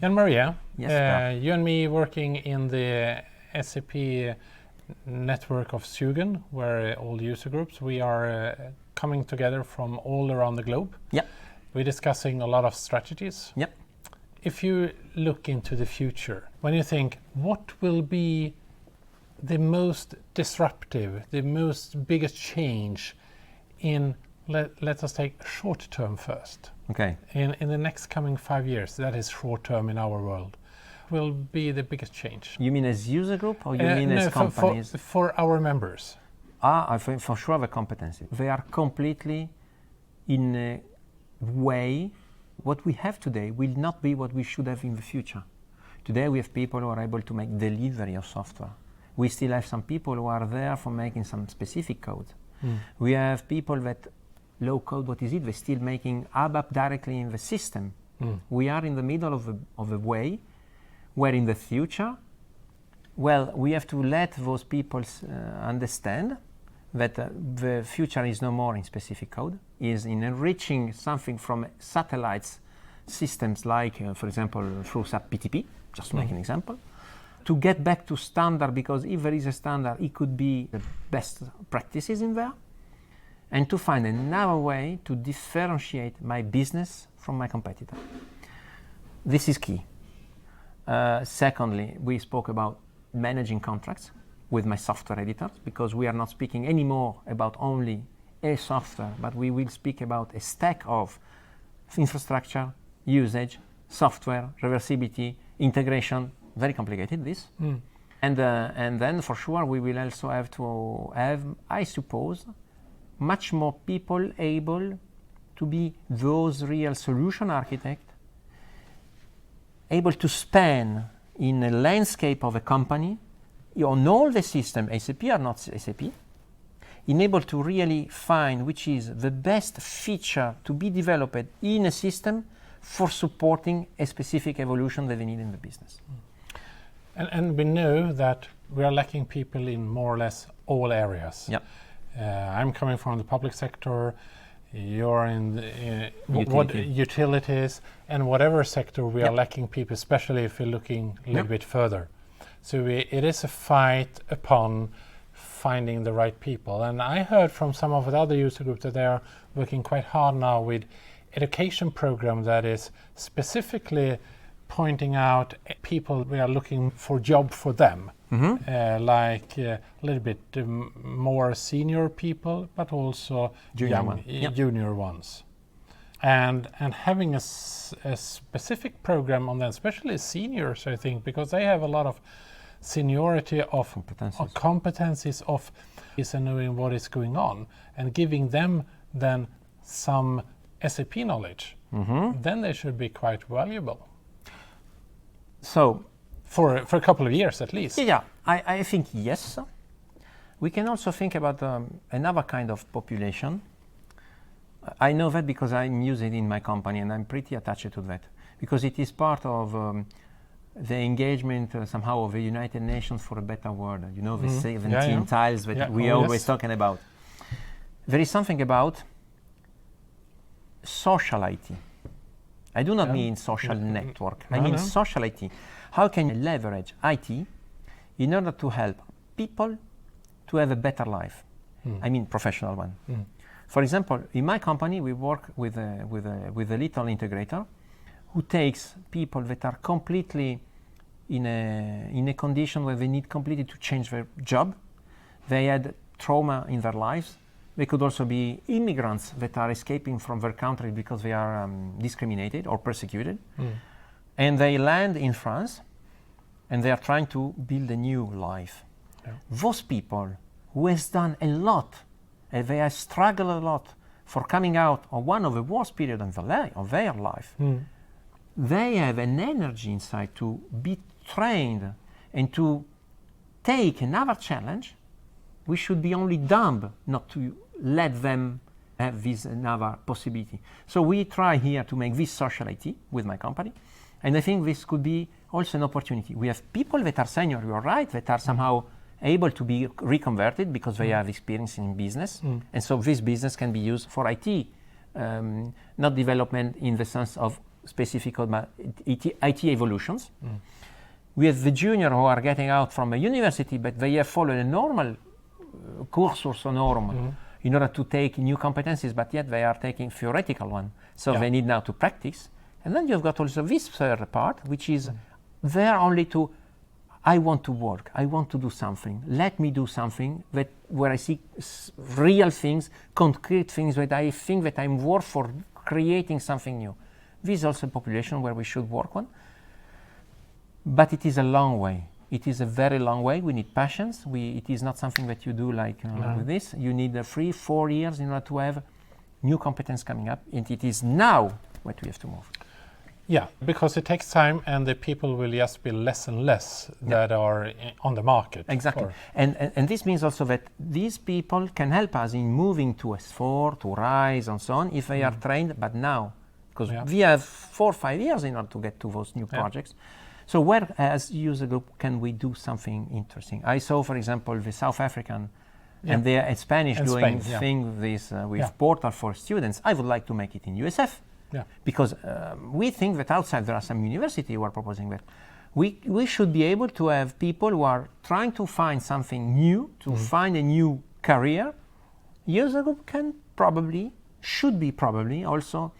Jan Maria, Yes, you and me working in the SAP network of Sugen, where all user groups, we are coming together from all around the globe. Yep. We're discussing a lot of strategies. Yep. If you look into the future, when you think, what will be the most disruptive, the most biggest change in, let us take short term first. Okay. In the next coming 5 years, that is short term in our world, will be the biggest change. You mean as user group or you mean as companies? For our members. I think for sure the competency. They are completely in a way, what we have today will not be what we should have in the future. Today we have people who are able to make delivery of software. We still have some people who are there for making some specific code. We have people that low code, what is it? They're still making ABAP directly in the system. We are in the middle of a way where in the future, well, we have to let those people understand that the future is no more in specific code, is in enriching something from satellites systems like, for example, through SAP BTP, just to make an example, to get back to standard, because if there is a standard, it could be the best practices in there, and to find another way to differentiate my business from my competitor. This is key. Secondly, we spoke about managing contracts with my software editors, because we are not speaking anymore about only a software, but we will speak about a stack of infrastructure, usage, software, reversibility, integration, very complicated this. And then for sure we will also have to have, I suppose, much more people able to be those real solution architects, able to span in a landscape of a company, on all the system, SAP or not SAP, able to really find which is the best feature to be developed in a system for supporting a specific evolution that they need in the business. And we know that we are lacking people in more or less all areas. Yep. I'm coming from the public sector, you're in the, utilities, and whatever sector we are lacking people, especially if you're looking a little bit further. So it is a fight upon finding the right people. And I heard from some of the other user groups that they are working quite hard now with education program that is specifically pointing out people we are looking for job for them. Like a little bit more senior people, but also junior ones. And having a specific program on them, especially seniors, I think, because they have a lot of seniority of competencies of knowing what is going on, and giving them then some SAP knowledge, then they should be quite valuable. So, for a couple of years at least. Yeah, I think yes. We can also think about another kind of population. I know that because I'm using it in my company, and I'm pretty attached to that, because it is part of the engagement somehow of the United Nations for a better world. You know, the 17 tiles that we always talking about. There is something about social IT. I do not mean social network. I mean social IT. How can you leverage IT in order to help people to have a better life? I mean professional one. For example, in my company, we work with a little integrator who takes people that are completely in a condition where they need completely to change their job. They had trauma in their lives. They could also be immigrants that are escaping from their country because they are discriminated or persecuted. And they land in France, and they are trying to build a new life. Those people who has done a lot, and they have struggled a lot for coming out of one of the worst periods of their life, they have an energy inside to be trained and to take another challenge. We should be only dumb not to let them have this another possibility. So we try here to make this social IT with my company, and I think this could be also an opportunity. We have people that are senior, you are right, that are somehow able to be reconverted because they have experience in business, and so this business can be used for IT, not development in the sense of specific about IT evolutions. We have the junior who are getting out from a university, but they have followed a normal course or so norm in order to take new competencies, but yet they are taking theoretical one. So they need now to practice. And then you've got also this third part, which is there only to, I want to work, I want to do something. Let me do something where I see real things, concrete things that I think that I'm worth for creating something new. This is also a population where we should work on. But it is a long way. It is a very long way. We need patience. It is not something that you do like with this. You need 3-4 years in order to have new competence coming up. And it is now that we have to move. Yeah, because it takes time and the people will just be less and less that are on the market. Exactly. And this means also that these people can help us in moving to S4, to RISE and so on, if they are trained, but now. Because we have 4 or 5 years in order to get to those new projects. So where, as user group, can we do something interesting? I saw, for example, the South African and they are Spanish doing thing this with portal for students. I would like to make it in USF. Because we think that outside there are some universities who are proposing that. We should be able to have people who are trying to find something new, to find a new career. User group should be probably also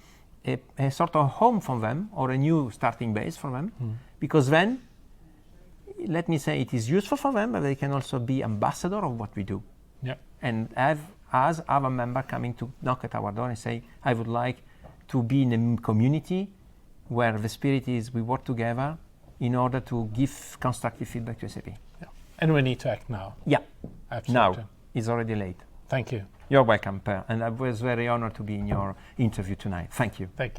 a sort of home for them or a new starting base for them. Because then, let me say, it is useful for them, but they can also be ambassador of what we do. And have us, our member, coming to knock at our door and say, I would like to be in a community where the spirit is we work together in order to give constructive feedback to SAP. And we need to act now. Absolutely. Now. It's already late. Thank you. You're welcome, Per. And I was very honored to be in your interview tonight. Thank you. Thank you.